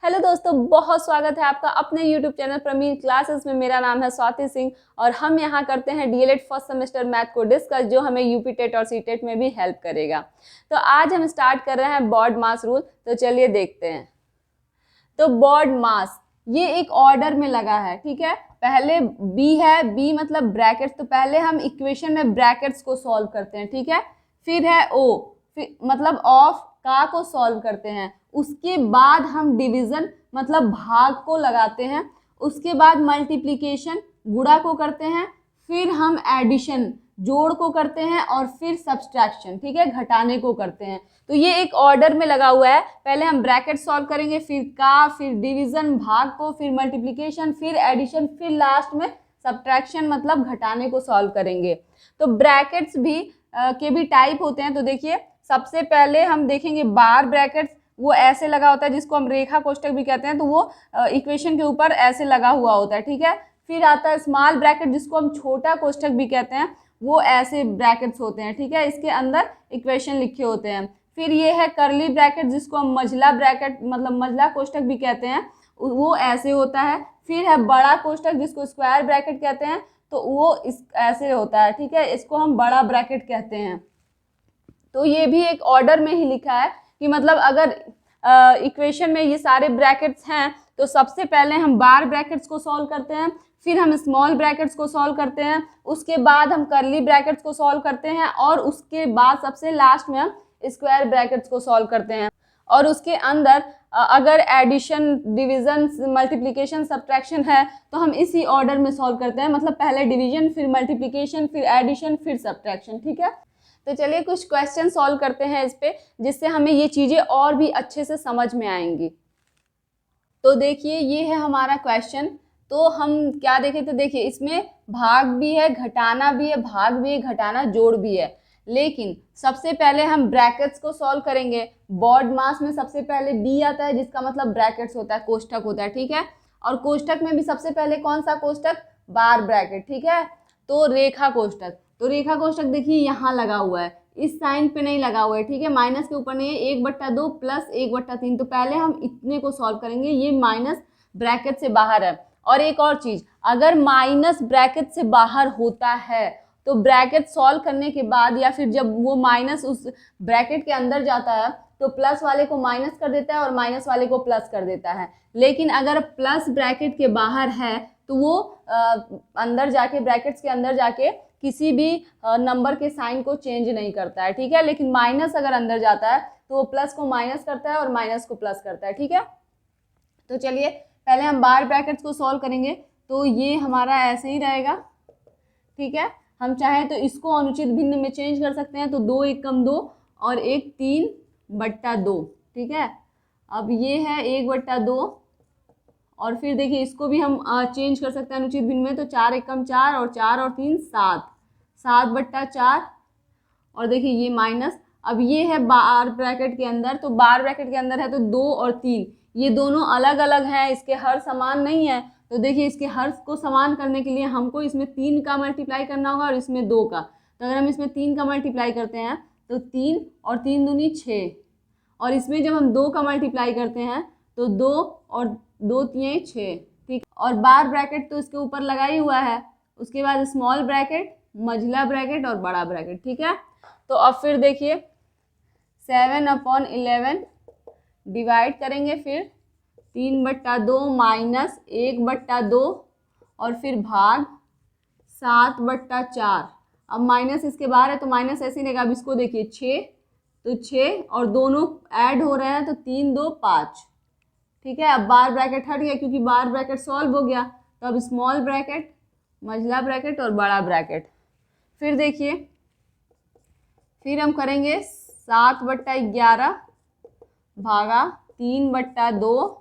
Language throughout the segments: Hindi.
हेलो दोस्तों, बहुत स्वागत है आपका अपने YouTube चैनल प्रमीर क्लासेस में। मेरा नाम है स्वाति सिंह और हम यहाँ करते हैं डीएलएड फर्स्ट सेमेस्टर मैथ को डिस्कस, जो हमें यूपी टेट और सी टेट में भी हेल्प करेगा। तो आज हम स्टार्ट कर रहे हैं बॉड मास रूल। तो चलिए देखते हैं। तो बॉड मास ये एक ऑर्डर में लगा है, ठीक है। पहले बी है, बी मतलब ब्रैकेट्स, तो पहले हम इक्वेशन में ब्रैकेट्स को सॉल्व करते हैं, ठीक है। फिर है ओ, फिर मतलब ऑफ का को सॉल्व करते हैं। उसके बाद हम डिवीजन मतलब भाग को लगाते हैं। उसके बाद मल्टीप्लिकेशन गुणा को करते हैं। फिर हम एडिशन जोड़ को करते हैं और फिर सब्सट्रैक्शन, ठीक है, घटाने को करते हैं। तो ये एक ऑर्डर में लगा हुआ है। पहले हम ब्रैकेट सॉल्व करेंगे, फिर का, फिर डिवीजन भाग को, फिर मल्टीप्लिकेशन, फिर एडिशन, फिर लास्ट में सब्ट्रैक्शन मतलब घटाने को सॉल्व करेंगे। तो ब्रैकेट्स भी के भी टाइप होते हैं। तो देखिए, सबसे पहले हम देखेंगे बार ब्रैकेट्स, वो ऐसे लगा होता है जिसको हम रेखा कोष्ठक भी कहते हैं। तो वो इक्वेशन के ऊपर ऐसे लगा हुआ होता है, ठीक है। फिर आता है स्मॉल ब्रैकेट, जिसको हम छोटा कोष्ठक भी कहते हैं। वो ऐसे ब्रैकेट्स होते हैं, ठीक है, इसके अंदर इक्वेशन लिखे होते हैं। फिर ये है करली ब्रैकेट, जिसको हम मझला ब्रैकेट मतलब मझला कोष्ठक भी कहते हैं, वो ऐसे होता है। फिर है बड़ा कोष्ठक, जिसको स्क्वायर ब्रैकेट कहते हैं, तो वो इस ऐसे होता है, ठीक है, इसको हम बड़ा ब्रैकेट कहते हैं। तो ये भी एक ऑर्डर में ही लिखा है कि मतलब अगर इक्वेशन में ये सारे ब्रैकेट्स हैं तो सबसे पहले हम बार ब्रैकेट्स को सॉल्व करते हैं, फिर हम स्मॉल ब्रैकेट्स को सॉल्व करते हैं, उसके बाद हम करली ब्रैकेट्स को सॉल्व करते हैं और उसके बाद सबसे लास्ट में हम स्क्वायर ब्रैकेट्स को सॉल्व करते हैं। और उसके अंदर अगर एडिशन, डिवीजन, मल्टीप्लिकेशन, सब्ट्रैक्शन है तो हम इसी ऑर्डर में सॉल्व करते हैं, मतलब पहले डिवीजन, फिर मल्टीप्लिकेशन, फिर एडिशन, फिर सब्ट्रैक्शन, ठीक है। तो चलिए कुछ क्वेश्चन सॉल्व करते हैं इस पे, जिससे हमें ये चीज़ें और भी अच्छे से समझ में आएंगी। तो देखिए, ये है हमारा क्वेश्चन। तो हम क्या देखें, तो देखिए इसमें भाग भी है, घटाना भी है, भाग भी है, घटाना, जोड़ भी है। लेकिन सबसे पहले हम ब्रैकेट्स को सॉल्व करेंगे। बॉड मास में सबसे पहले बी आता है, जिसका मतलब ब्रैकेट्स होता है, कोष्ठक होता है, ठीक है। और कोष्ठक में भी सबसे पहले कौन सा कोष्ठक? बार ब्रैकेट, ठीक है। तो रेखा कोष्ठक, तो रेखा कोष्ठक देखिए यहाँ लगा हुआ है, इस साइन पे नहीं लगा हुआ है, ठीक है, माइनस के ऊपर नहीं है। 1/2 प्लस 1/3। तो पहले हम इतने को सॉल्व करेंगे, ये माइनस ब्रैकेट से बाहर है। और एक और चीज, अगर माइनस ब्रैकेट से बाहर होता है तो ब्रैकेट सॉल्व करने के बाद या फिर जब वो माइनस उस ब्रैकेट के अंदर जाता है तो प्लस वाले को माइनस कर देता है और माइनस वाले को प्लस कर देता है। लेकिन अगर प्लस ब्रैकेट के बाहर है तो वो अंदर जाके, ब्रैकेट्स के अंदर जाके किसी भी नंबर के साइन को चेंज नहीं करता है, ठीक है। लेकिन माइनस अगर अंदर जाता है तो वो प्लस को माइनस करता है और माइनस को प्लस करता है, ठीक है। तो चलिए पहले हम बार ब्रैकेट्स को सॉल्व करेंगे। तो ये हमारा ऐसे ही रहेगा, ठीक है। हम चाहे तो इसको अनुचित भिन्न में चेंज कर सकते हैं। तो 2 1 कम 2 और 1 3/2, ठीक है। अब ये है 1/2 और फिर देखिए इसको भी हम चेंज कर सकते हैं अनुचित भिन्न में। तो 4 1 कम 4 और 4 और 3 7, 7/4। और देखिए ये माइनस। अब ये है बार ब्रैकेट के अंदर, तो बार ब्रैकेट के अंदर है तो 2 और 3 ये दोनों अलग अलग हैं, इसके हर समान नहीं है। तो देखिए इसके हर को समान करने के लिए हमको इसमें 3 का मल्टीप्लाई करना होगा और इसमें 2 का। तो अगर हम इसमें 3 का मल्टीप्लाई करते हैं तो 3 और 3 दूनी 6, और इसमें जब हम 2 का मल्टीप्लाई करते हैं तो 2 और 2 3 6, ठीक। और बार ब्रैकेट तो इसके ऊपर लगा ही हुआ है। उसके बाद स्मॉल ब्रैकेट, मझला ब्रैकेट और बड़ा ब्रैकेट, ठीक है। तो अब फिर देखिए 7/11 डिवाइड करेंगे, फिर 3/2 माइनस 1/2 और फिर भाग 7/4। अब माइनस इसके बाहर है तो माइनस ऐसे ही रहेगा। अब इसको देखिए 6, तो 6 और दोनों ऐड हो रहे हैं तो 3 2 5, ठीक है। अब बार ब्रैकेट हट गया क्योंकि बार ब्रैकेट सॉल्व हो गया। तो अब स्मॉल ब्रैकेट, मझला ब्रैकेट और बड़ा ब्रैकेट। फिर देखिए, फिर हम करेंगे 7/11 भागा 3/2,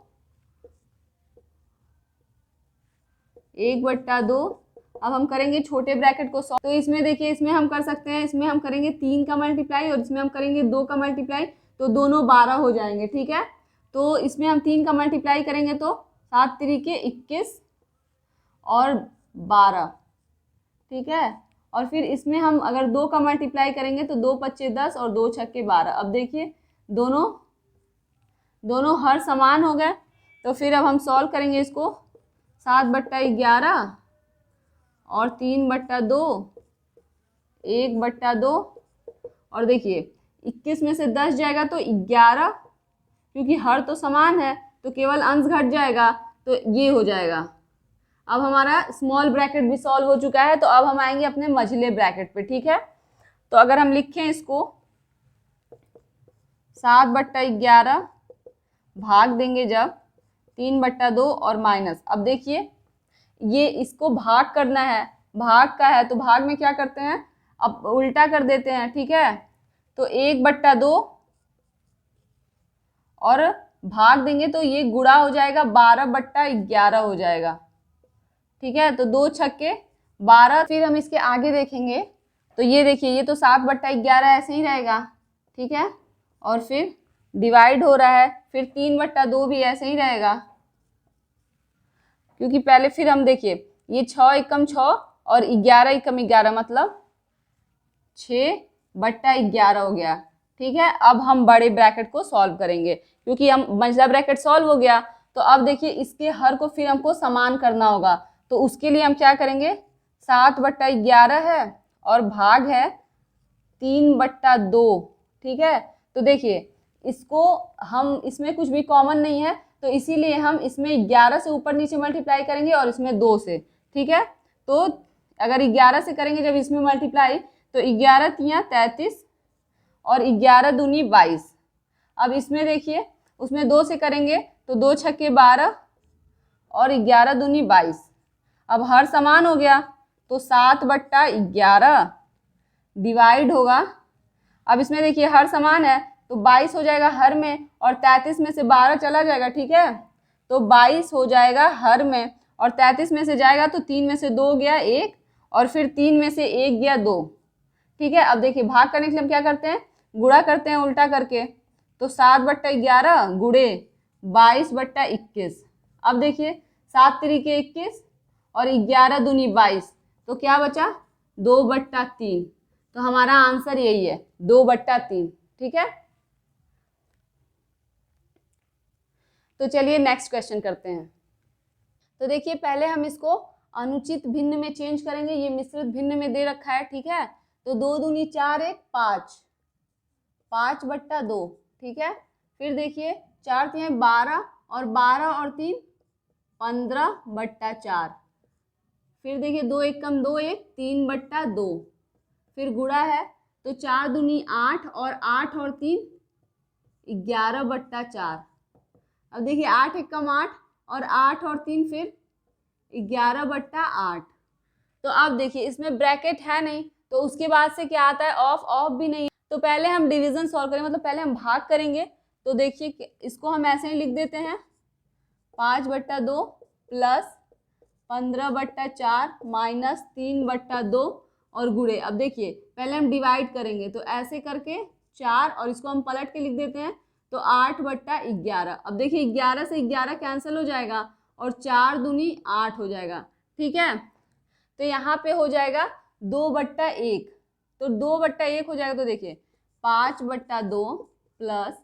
1/2। अब हम करेंगे छोटे ब्रैकेट को सॉल्व। तो इसमें देखिए, इसमें हम कर सकते हैं, इसमें हम करेंगे 3 का मल्टीप्लाई और इसमें हम करेंगे 2 का मल्टीप्लाई, तो दोनों 12 हो जाएंगे, ठीक है। तो इसमें हम 3 का मल्टीप्लाई करेंगे तो 7 3 21 और 12, ठीक है। और फिर इसमें हम अगर 2 का मल्टीप्लाई करेंगे तो 2 5 10 और 2 6 12। अब देखिए दोनों हर समान हो गए। तो फिर अब हम सॉल्व करेंगे इसको। 7/11 और 3/2, 1/2, और देखिए 21 में से 10 जाएगा तो 11, क्योंकि हर तो समान है तो केवल अंश घट जाएगा, तो ये हो जाएगा। अब हमारा स्मॉल ब्रैकेट भी सॉल्व हो चुका है, तो अब हम आएंगे अपने मझले ब्रैकेट पे, ठीक है। तो अगर हम लिखें इसको 7/11 भाग देंगे जब 3/2 और माइनस, अब देखिए ये इसको भाग करना है, भाग का है तो भाग में क्या करते हैं, अब उल्टा कर देते हैं, ठीक है। तो 1/2 और भाग देंगे तो ये गुणा हो जाएगा, 12/11 हो जाएगा, ठीक है। तो 2 छक्के 12। फिर हम इसके आगे देखेंगे तो ये देखिए ये तो 7/11 ऐसे ही रहेगा, ठीक है। और फिर डिवाइड हो रहा है, फिर 3/2 भी ऐसे ही रहेगा, क्योंकि पहले फिर हम देखिए ये 6 एकम 6 और 11 एकम 11 मतलब 6/11 हो गया, ठीक है। अब हम बड़े ब्रैकेट को सॉल्व करेंगे, क्योंकि हम मंझला ब्रैकेट सॉल्व हो गया। तो अब देखिए इसके हर को फिर हमको समान करना होगा, तो उसके लिए हम क्या करेंगे, 7/11 है और भाग है 3/2, ठीक है। तो देखिए इसको हम, इसमें कुछ भी कॉमन नहीं है, तो इसीलिए हम इसमें 11 से ऊपर नीचे मल्टीप्लाई करेंगे और इसमें 2 से, ठीक है। तो अगर 11 से करेंगे जब इसमें मल्टीप्लाई, तो 11 तियाँ 33 और 11 दूनी 22। अब इसमें देखिए उसमें 2 से करेंगे तो 2 छक्के 12 और 11 दूनी 22। अब हर समान हो गया तो 7/11 डिवाइड होगा, अब इसमें देखिए हर समान है तो 22 हो जाएगा हर में, और 33 में से 12 चला जाएगा, ठीक है। तो 22 हो जाएगा हर में, और 33 में से जाएगा तो 3 में से 2 गया 1, और फिर 3 में से 1 गया 2, ठीक है। अब देखिए भाग करने के लिए हम क्या करते हैं, गुणा करते हैं उल्टा करके, तो 7/11 गुणे 22/21। अब देखिए 7 तिरिके 21 और 11 दूनी 22, तो क्या बचा 2/3। तो हमारा आंसर यही है 2/3, ठीक है। तो चलिए नेक्स्ट क्वेश्चन करते हैं। तो देखिए पहले हम इसको अनुचित भिन्न में चेंज करेंगे, ये मिश्रित भिन्न में दे रखा है, ठीक है। तो 2 दूनी 4 1 5, 5/2, ठीक है। फिर देखिए 4 तिहाई 12 और 12 और 3 15/4। फिर देखिए 2 एकम 2 1 3/2। फिर गुणा है तो 4 दूनी 8 और 8 और 3 11/4। अब देखिए 8 एकम 8 और 8 और 3 फिर 11/8। तो अब देखिए इसमें ब्रैकेट है नहीं, तो उसके बाद से क्या आता है, ऑफ, ऑफ भी नहीं है। तो पहले हम डिवीजन सॉल्व करेंगे, मतलब पहले हम भाग करेंगे। तो देखिए इसको हम ऐसे ही लिख देते हैं 5/2 प्लस 15/4 माइनस 3/2 और गुणे। अब देखिए पहले हम डिवाइड करेंगे तो ऐसे करके 4, और इसको हम पलट के लिख देते हैं तो 8/11। अब देखिए 11 से 11 कैंसिल हो जाएगा और 4 दूनी 8 हो जाएगा, ठीक है। तो यहाँ पे हो जाएगा 2/1, तो 2/1 हो जाएगा। तो देखिए 5/2 प्लस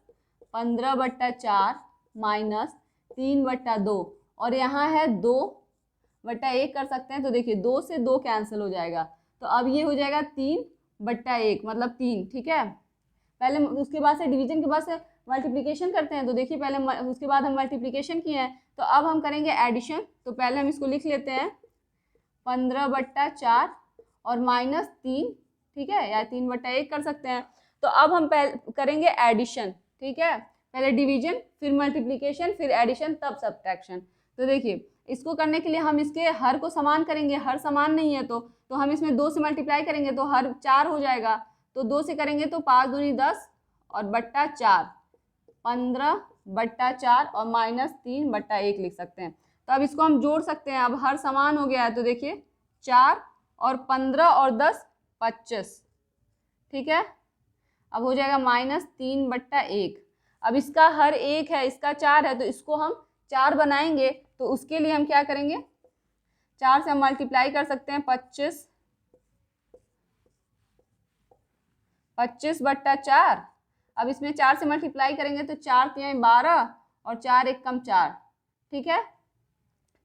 15/4 माइनस 3/2, और यहाँ है 2/1 कर सकते हैं। तो देखिए 2 से 2 कैंसिल हो जाएगा, तो अब ये हो जाएगा 3/1 मतलब 3, ठीक है। पहले उसके बाद से डिवीजन के बाद से मल्टीप्लिकेशन करते हैं। तो देखिए पहले उसके बाद हम मल्टीप्लिकेशन किए हैं, तो अब हम करेंगे एडिशन। तो पहले हम इसको लिख लेते हैं 15/4 और माइनस 3, ठीक है, या 3/1 कर सकते हैं। तो अब हम पहले करेंगे एडिशन, ठीक है। पहले डिवीजन, फिर मल्टीप्लिकेशन, फिर एडिशन, तब सब्ट्रैक्शन। तो देखिए इसको करने के लिए हम इसके हर को समान करेंगे, हर समान नहीं है तो हम इसमें 2 से मल्टीप्लाई करेंगे तो हर 4 हो जाएगा। तो 2 से करेंगे तो 5 दूनी 10 और बट्टा 4 15/4 और माइनस 3/1 लिख सकते हैं। तो अब इसको हम जोड़ सकते हैं, अब हर समान हो गया है। तो देखिए 4 और 15 और 10 25, ठीक है। अब हो जाएगा -3/1। अब इसका हर 1 है, इसका 4 है, तो इसको हम 4 बनाएंगे। तो उसके लिए हम क्या करेंगे, 4 से हम मल्टीप्लाई कर सकते हैं 25/4। अब इसमें 4 से मल्टीप्लाई करेंगे तो 4 तिहाई 12 और 4 एकम 4, ठीक है।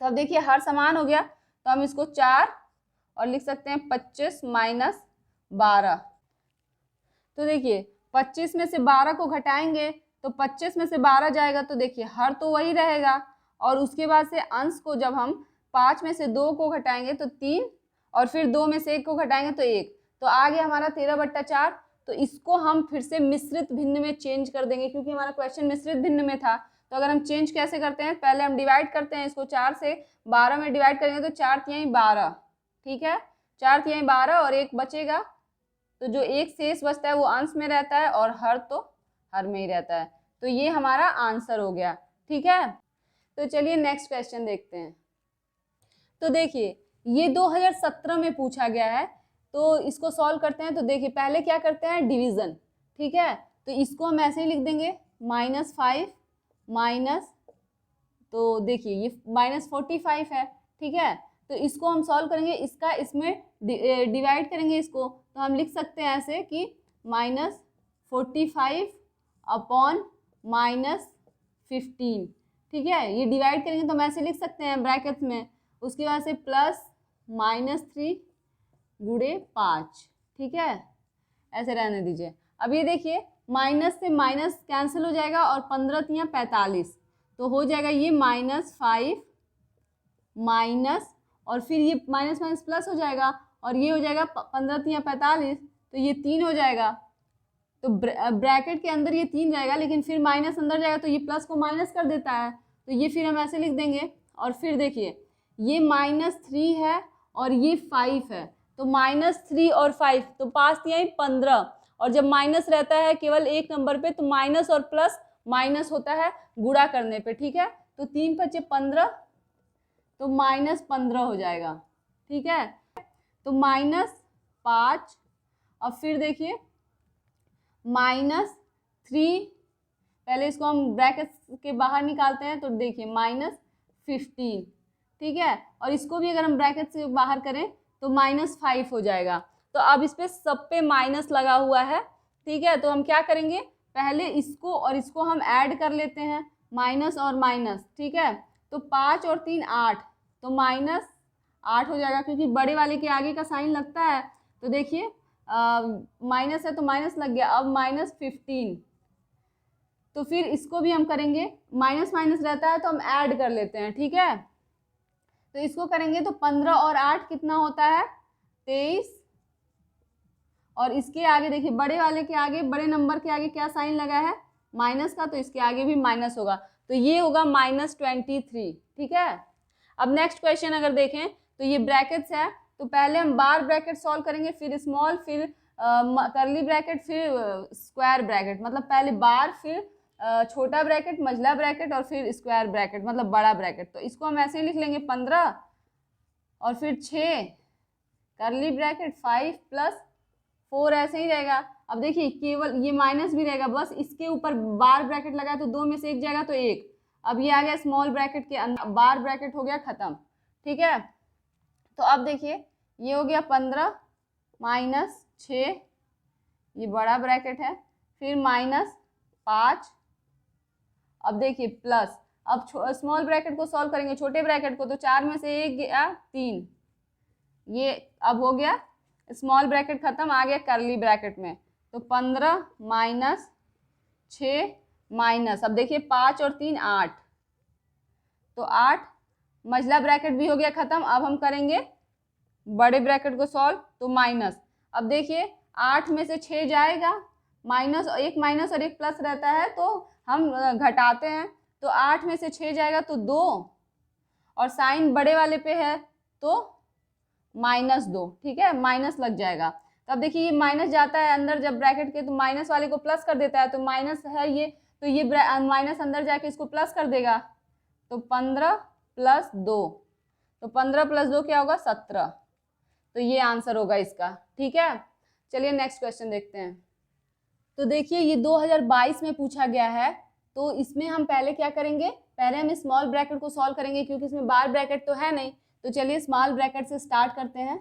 तो अब देखिए हर समान हो गया, तो हम इसको 4 और लिख सकते हैं 25 माइनस 12। तो देखिए 25 में से 12 को घटाएंगे तो 25 में से 12 जाएगा, तो देखिए हर तो वही रहेगा, और उसके बाद से अंश को जब हम 5 में से 2 को घटाएंगे तो 3, और फिर 2 में से 1 को घटाएंगे तो 1, तो आ गया हमारा 13/4। तो इसको हम फिर से मिश्रित भिन्न में चेंज कर देंगे, क्योंकि हमारा क्वेश्चन मिश्रित भिन्न में था। तो अगर हम चेंज कैसे करते हैं, पहले हम डिवाइड करते हैं इसको, 4 से 12 में डिवाइड करेंगे तो 4×3 12, ठीक है, 4×3 12 और 1 बचेगा, तो जो एक शेष बचता है वो अंश में रहता है और हर तो हर में ही रहता है। तो ये हमारा आंसर हो गया, ठीक है। तो चलिए नेक्स्ट क्वेश्चन देखते हैं। तो देखिए ये 2017 में पूछा गया है, तो इसको सॉल्व करते हैं। तो देखिए पहले क्या करते हैं, डिवीजन, ठीक है। तो इसको हम ऐसे ही लिख देंगे -5 माइनस, तो देखिए ये -45 है, ठीक है। तो इसको हम सॉल्व करेंगे, इसका इसमें डिवाइड करेंगे इसको, तो हम लिख सकते हैं ऐसे कि -45 अपॉन -15, ठीक है। ये डिवाइड करेंगे तो हम ऐसे लिख सकते हैं ब्रैकेट्स में, उसके बाद से प्लस -3 गुणे 5, ठीक है, ऐसे रहने दीजिए। अब ये देखिए माइनस से माइनस कैंसिल हो जाएगा और 15×3 45, तो हो जाएगा ये -5 माइनस, और फिर ये माइनस माइनस प्लस हो जाएगा, और ये हो जाएगा 15×3 45, तो ये 3 हो जाएगा। तो ब्रैकेट के अंदर ये 3 रहेगा, लेकिन फिर माइनस अंदर जाएगा तो ये प्लस को माइनस कर देता है, तो ये फिर हम ऐसे लिख देंगे। और फिर देखिए ये -3 है और ये 5 है, तो -3 और 5, तो 5×3 15, और जब माइनस रहता है केवल एक नंबर पे तो माइनस और प्लस माइनस होता है गुणा करने पे, ठीक है। तो 3×5 15, तो -15 हो जाएगा, ठीक है। तो -5, अब फिर देखिए -3, पहले इसको हम ब्रैकेट के बाहर निकालते हैं, तो देखिए -15, ठीक है, और इसको भी अगर हम ब्रैकेट से बाहर करें तो -5 हो जाएगा। तो अब इस पे सब पे माइनस लगा हुआ है, ठीक है। तो हम क्या करेंगे, पहले इसको और इसको हम ऐड कर लेते हैं, माइनस और माइनस, ठीक है। तो 5 और 3 8, तो -8 हो जाएगा, क्योंकि बड़े वाले के आगे का साइन लगता है। तो देखिए माइनस है तो माइनस लग गया, अब -15, तो फिर इसको भी हम करेंगे, माइनस माइनस रहता है तो हम ऐड कर लेते हैं, ठीक है। तो इसको करेंगे तो 15 और 8 कितना होता है, 23, और इसके आगे देखिए बड़े वाले के आगे, बड़े नंबर के आगे क्या साइन लगा है, माइनस का, तो इसके आगे भी माइनस होगा, तो ये होगा -23, ठीक है। अब नेक्स्ट क्वेश्चन अगर देखें तो ये ब्रैकेट्स है, तो पहले हम बार ब्रैकेट सॉल्व करेंगे, फिर स्मॉल, फिर करली ब्रैकेट, फिर स्क्वायर ब्रैकेट, मतलब पहले बार, फिर छोटा ब्रैकेट, मझला ब्रैकेट, और फिर स्क्वायर ब्रैकेट मतलब बड़ा ब्रैकेट। तो इसको हम ऐसे ही लिख लेंगे 15 और फिर 6 करली ब्रैकेट 5 + 4, ऐसे ही रहेगा। अब देखिए केवल ये माइनस भी रहेगा, बस इसके ऊपर बार ब्रैकेट लगा तो 2 में से 1 जाएगा तो 1। अब ये आ गया स्मॉल ब्रैकेट के अंदर, बार ब्रैकेट हो गया खत्म, ठीक है। तो अब देखिए ये हो गया 15 - 6, ये बड़ा ब्रैकेट है, फिर -5, अब देखिए प्लस, अब स्मॉल ब्रैकेट को सॉल्व करेंगे, छोटे ब्रैकेट को, तो 4 में से 1 गया 3, ये अब हो गया स्मॉल ब्रैकेट खत्म, आ गया करली ब्रैकेट में। तो 15 - 6 माइनस, अब देखिए 5 और 3 8, तो 8, मझला ब्रैकेट भी हो गया खत्म। अब हम करेंगे बड़े ब्रैकेट को सॉल्व, तो माइनस, अब देखिए 8 में से 6 जाएगा, माइनस, एक माइनस और एक प्लस रहता है तो हम घटाते हैं, तो 8 में से 6 जाएगा तो 2, और साइन बड़े वाले पे है तो -2, ठीक है, माइनस लग जाएगा। तो अब देखिए ये माइनस जाता है अंदर जब ब्रैकेट के, तो माइनस वाले को प्लस कर देता है, तो माइनस है ये, तो ये माइनस अंदर जाके इसको प्लस कर देगा, तो 15 + 2, तो 15 + 2 क्या होगा, 17, तो ये आंसर होगा इसका, ठीक है। चलिए नेक्स्ट क्वेश्चन देखते हैं। तो देखिए ये 2022 में पूछा गया है, तो इसमें हम पहले क्या करेंगे, पहले हम स्मॉल ब्रैकेट को सॉल्व करेंगे, क्योंकि इसमें बार ब्रैकेट तो है नहीं। तो चलिए स्मॉल ब्रैकेट से स्टार्ट करते हैं।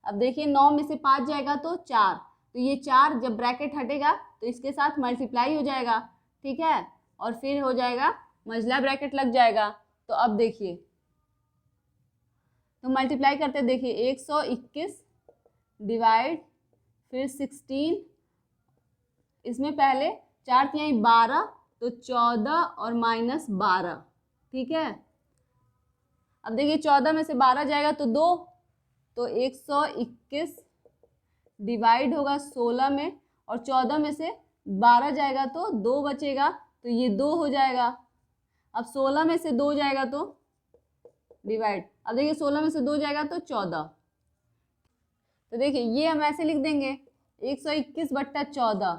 अब देखिए 9 में से 5 जाएगा तो 4, तो ये 4 जब ब्रैकेट हटेगा तो इसके साथ मल्टीप्लाई हो जाएगा, ठीक है, और फिर हो जाएगा मंझला ब्रैकेट लग जाएगा। तो अब देखिए, तो मल्टीप्लाई करते देखिए 121 डिवाइड फिर 16, इसमें पहले 4 तिहाई 12 तो 14 और -12, ठीक है। अब देखिए 14 में से 12 जाएगा तो 2, तो 121 डिवाइड होगा 16 में, और 14 में से 12 जाएगा तो 2 बचेगा, तो ये 2 हो जाएगा। अब 16 में से 2 जाएगा तो डिवाइड, अब देखिए 16 में से 2 जाएगा तो 14, तो देखिए ये हम ऐसे लिख देंगे 121/14,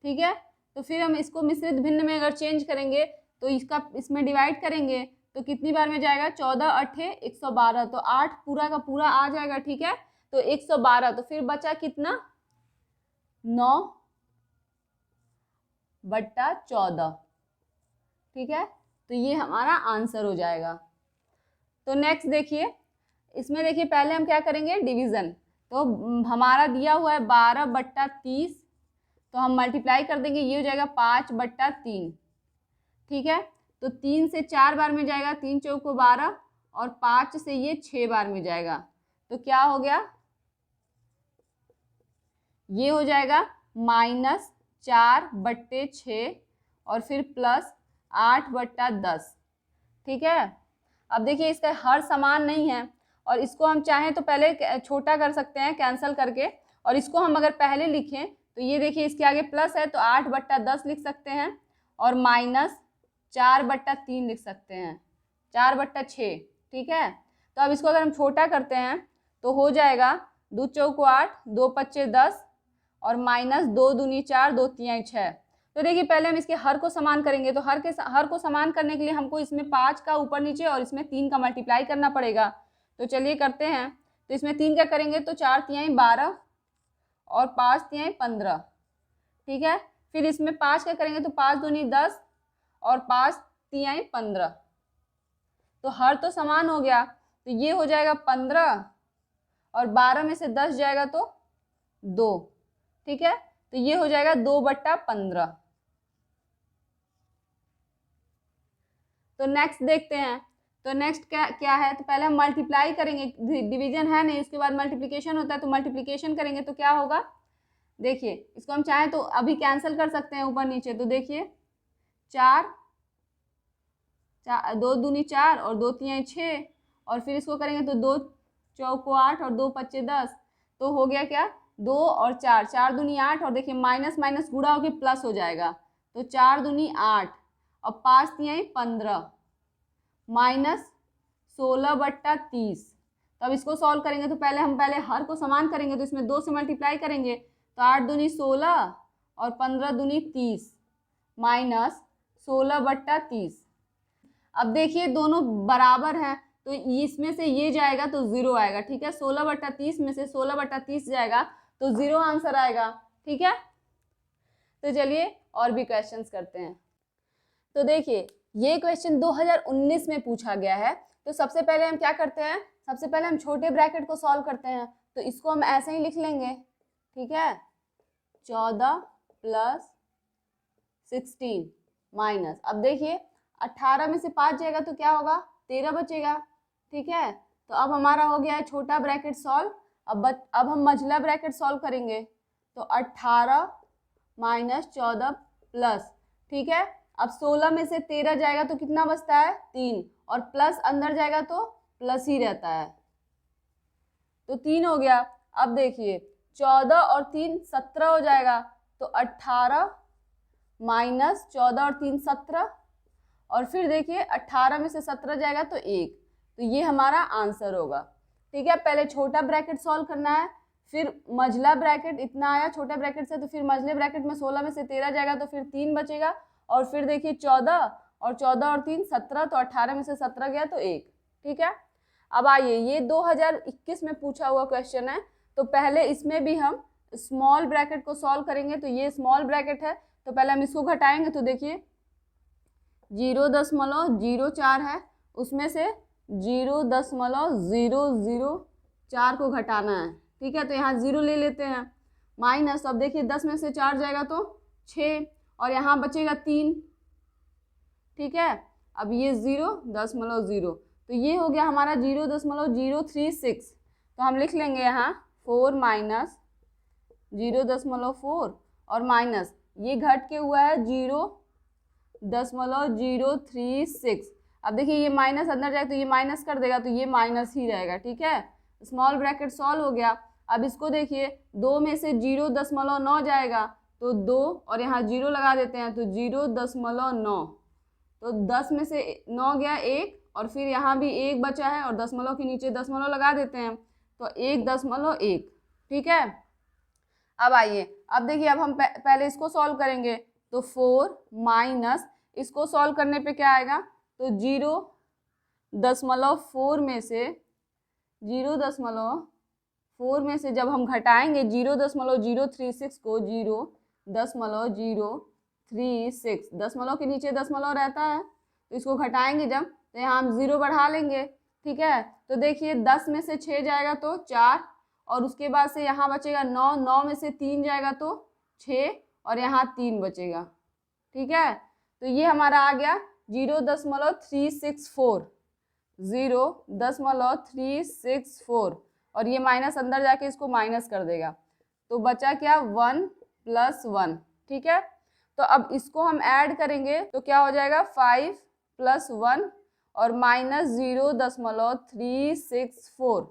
ठीक है। तो फिर हम इसको मिश्रित भिन्न में अगर चेंज करेंगे तो इसका इसमें डिवाइड करेंगे तो कितनी बार में जाएगा, 14 8 112, तो 8 पूरा का पूरा आ जाएगा, ठीक है। तो 112, तो फिर बचा कितना, 9/14, ठीक है। तो ये हमारा आंसर हो जाएगा। तो नेक्स्ट देखिए, इसमें देखिए पहले हम क्या करेंगे, डिवीज़न। तो हमारा दिया हुआ है 12/30, तो हम मल्टीप्लाई कर देंगे, ये हो जाएगा 5/3, ठीक है। तो 3 से 4 बार में जाएगा, 3 चौको 12, और 5 से ये 6 बार में जाएगा, तो क्या हो गया, ये हो जाएगा -4/6 और फिर +8/10, ठीक है। अब देखिए इसका हर समान नहीं है, और इसको हम चाहें तो पहले छोटा कर सकते हैं कैंसिल करके, और इसको हम अगर पहले लिखें तो ये देखिए इसके आगे प्लस है तो 8/10 लिख सकते हैं, और -4/3 लिख सकते हैं, 4/6, ठीक है। तो अब इसको अगर हम छोटा करते हैं तो हो जाएगा 2 चौको 8, 2 पच्चे 10, और -2 दूनी 4, 2 तिहाई 6। तो देखिए पहले हम इसके हर को समान करेंगे, तो हर को समान करने के लिए हमको इसमें 5 का ऊपर नीचे और इसमें 3 का मल्टीप्लाई करना पड़ेगा। तो चलिए करते हैं। तो इसमें 3 का करेंगे तो 4 तिहाई 12 और 5 तिहाई 15, ठीक है। फिर इसमें 5 का करेंगे तो 5 दूनी 10 और 5 तिहाई 15, तो हर तो समान हो गया, तो ये हो जाएगा 15, और 12 में से 10 जाएगा तो 2, ठीक है। तो ये हो जाएगा 2/15। तो नेक्स्ट देखते हैं। तो नेक्स्ट क्या है, तो पहले हम मल्टीप्लाई करेंगे, डिवीजन है नहीं, उसके बाद मल्टीप्लिकेशन होता है, तो मल्टीप्लिकेशन करेंगे तो क्या होगा, देखिए इसको हम चाहें तो अभी कैंसिल कर सकते हैं ऊपर नीचे। तो देखिए 2 दूनी 4 और 2 तिहाई 6, और फिर इसको करेंगे तो 2 चौको 8 और 2 पच्चे 10, तो हो गया क्या, 2 और 4, 4 दूनी 8, और देखिए माइनस माइनस गुणा होकर प्लस हो जाएगा, तो 4 दूनी 8 और 5 तिहाई 15 -16/30। तो अब इसको सॉल्व करेंगे तो पहले हर को समान करेंगे, तो इसमें 2 से मल्टीप्लाई करेंगे, तो 8 दूनी 16 और 15 दूनी 30 -16/30। अब देखिए दोनों बराबर हैं, तो इसमें से ये जाएगा तो 0 आएगा, ठीक है। 16/30 में से 16/30 जाएगा तो 0 आंसर आएगा, ठीक है। तो चलिए और भी क्वेश्चंस करते हैं। तो देखिए ये क्वेश्चन 2019 में पूछा गया है। तो सबसे पहले हम क्या करते हैं, सबसे पहले हम छोटे ब्रैकेट को सॉल्व करते हैं। तो इसको हम ऐसे ही लिख लेंगे, ठीक है, 14 + 16 माइनस, अब देखिए 18 में से 5 जाएगा तो क्या होगा, 13 बचेगा, ठीक है। तो अब हमारा हो गया है छोटा ब्रैकेट सॉल्व। अब हम मझला ब्रैकेट सॉल्व करेंगे, तो 18 - 14 प्लस, ठीक है। अब 16 में से 13 जाएगा तो कितना बचता है, 3, और प्लस अंदर जाएगा तो प्लस ही रहता है, तो 3 हो गया। अब देखिए 14 और 3 17 हो जाएगा, तो 18 - 14 और 3 17, और फिर देखिए 18 में से 17 जाएगा तो 1, तो ये हमारा आंसर होगा, ठीक है। पहले छोटा ब्रैकेट सॉल्व करना है, फिर मझला ब्रैकेट इतना आया छोटे ब्रैकेट से, तो फिर मझले ब्रैकेट में 16 में से 13 जाएगा तो फिर 3 बचेगा, और फिर देखिए 14 और 3 17, तो 18 में से 17 गया तो 1, ठीक है। अब आइए ये 2021 में पूछा हुआ क्वेश्चन है, तो पहले इसमें भी हम स्मॉल ब्रैकेट को सॉल्व करेंगे। तो ये स्मॉल ब्रैकेट है, तो पहले हम इसको घटाएंगे, तो देखिए 0.04 है, उसमें से 0.004 को घटाना है, ठीक है। तो यहाँ 0 ले लेते हैं, माइनस, तो अब देखिए 10 में से 4 जाएगा तो 6 और यहाँ बचेगा 3, ठीक है। अब ये 0.0, तो ये हो गया हमारा 0.036। तो हम लिख लेंगे यहाँ 4 माइनस 0.4 और माइनस ये घट के हुआ है 0.036। अब देखिए ये माइनस अंदर जाए तो ये माइनस कर देगा, तो ये माइनस ही रहेगा, ठीक है। स्मॉल ब्रैकेट सॉल्व हो गया। अब इसको देखिए 2 में से 0.9 जाएगा तो 2 और यहाँ 0 लगा देते हैं तो 0.9, तो 10 में से 9 गया 1 और फिर यहाँ भी 1 बचा है और दशमलव के नीचे दशमलव लगा देते हैं तो 1.1, ठीक है। अब आइए, अब देखिए अब हम पहले इसको सॉल्व करेंगे तो 4 माइनस इसको सॉल्व करने पे क्या आएगा तो 0.4 में से 0.4 में से जब हम घटाएंगे 0.036 को 0.036, दशमलव के नीचे दशमलव रहता है तो इसको घटाएंगे जब तो यहाँ हम 0 बढ़ा लेंगे, ठीक है। तो देखिए 10 में से 6 जाएगा तो 4 और उसके बाद से यहाँ बचेगा 9, 9 में से 3 जाएगा तो 6 और यहाँ 3 बचेगा, ठीक है। तो ये हमारा आ गया 0.364, 0.364 और ये माइनस अंदर जाके इसको माइनस कर देगा तो बचा क्या 1 + 1, ठीक है। तो अब इसको हम ऐड करेंगे तो क्या हो जाएगा 5 + 1 और माइनस 0.364।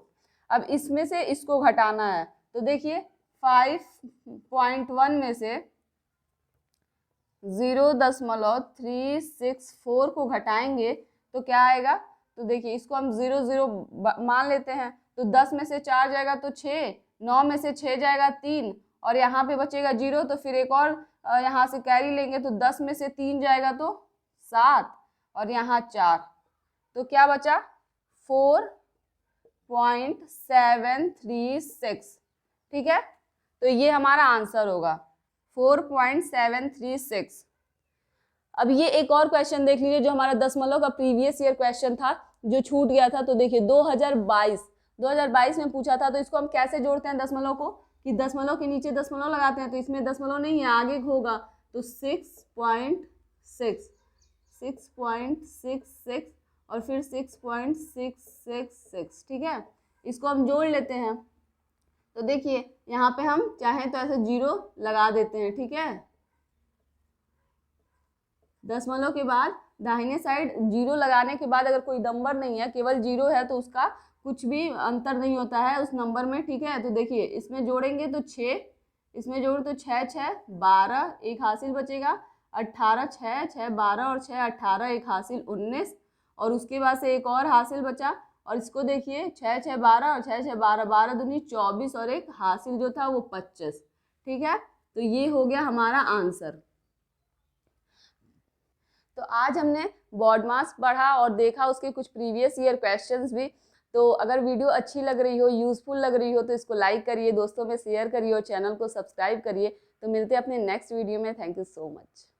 अब इसमें से इसको घटाना है तो देखिए 5.1 में से 0.364 को घटाएंगे तो क्या आएगा तो देखिए इसको हम 0 मान लेते हैं तो 10 में से 4 जाएगा तो 6, 9 में से 6 जाएगा 3 और यहाँ पे बचेगा 0 तो फिर एक और यहाँ से कैरी लेंगे तो 10 में से 3 जाएगा तो 7 और यहाँ 4, तो क्या बचा 4.736, ठीक है। तो ये हमारा आंसर होगा 4.736। अब ये एक और क्वेश्चन देख लीजिए जो हमारा दशमलव का प्रीवियस ईयर क्वेश्चन था जो छूट गया था। तो देखिए 2022 में पूछा था। तो इसको हम कैसे जोड़ते हैं दशमलव को कि दशमलव के नीचे दशमलव लगाते हैं तो इसमें दशमलव नहीं है आगे होगा तो 6.66 और फिर 6.666, ठीक है। इसको हम जोड़ लेते हैं तो देखिए यहाँ पे हम चाहें तो ऐसे 0 लगा देते हैं, ठीक है। दशमलव के बाद दाहिने साइड 0 लगाने के बाद अगर कोई नंबर नहीं है केवल 0 है तो उसका कुछ भी अंतर नहीं होता है उस नंबर में, ठीक है। तो देखिए इसमें जोड़ेंगे तो 6, इसमें जोड़ तो 6 6 12, एक हासिल बचेगा 18, 6 6 12 और 6 18, एक हासिल 19 और उसके बाद से एक और हासिल बचा और इसको देखिए 6 6 12 और 6 6 12, 12 दूनी 24 और एक हासिल जो था वो 25, ठीक है। तो ये हो गया हमारा आंसर। तो आज हमने बोर्ड मास पढ़ा और देखा उसके कुछ प्रीवियस ईयर क्वेश्चंस भी। तो अगर वीडियो अच्छी लग रही हो, यूजफुल लग रही हो तो इसको लाइक करिए, दोस्तों में शेयर करिए और चैनल को सब्सक्राइब करिए। तो मिलते हैं अपने नेक्स्ट वीडियो में। Thank you so much.